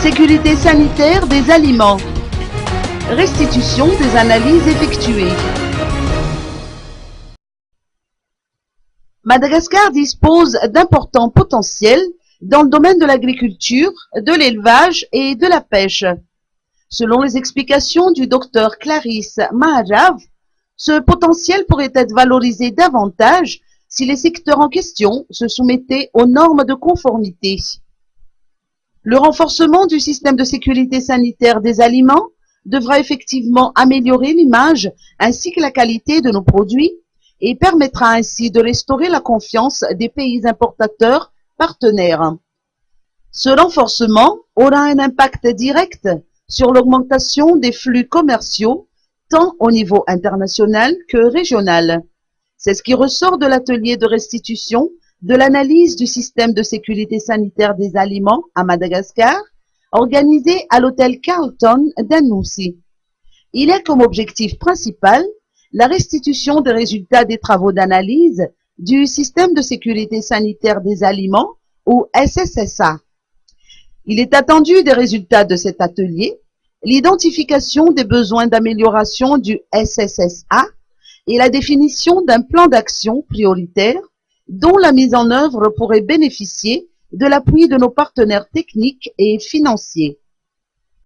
Sécurité sanitaire des aliments. Restitution des analyses effectuées. Madagascar dispose d'importants potentiels dans le domaine de l'agriculture, de l'élevage et de la pêche. Selon les explications du docteur Clarisse Maharav, ce potentiel pourrait être valorisé davantage si les secteurs en question se soumettaient aux normes de conformité. Le renforcement du système de sécurité sanitaire des aliments devra effectivement améliorer l'image ainsi que la qualité de nos produits et permettra ainsi de restaurer la confiance des pays importateurs partenaires. Ce renforcement aura un impact direct sur l'augmentation des flux commerciaux, tant au niveau international que régional. C'est ce qui ressort de l'atelier de restitution de l'analyse du système de sécurité sanitaire des aliments à Madagascar, organisé à l'hôtel Carlton d'Anoussi. Il a comme objectif principal la restitution des résultats des travaux d'analyse du système de sécurité sanitaire des aliments, ou SSSA. Il est attendu des résultats de cet atelier l'identification des besoins d'amélioration du SSSA et la définition d'un plan d'action prioritaire dont la mise en œuvre pourrait bénéficier de l'appui de nos partenaires techniques et financiers.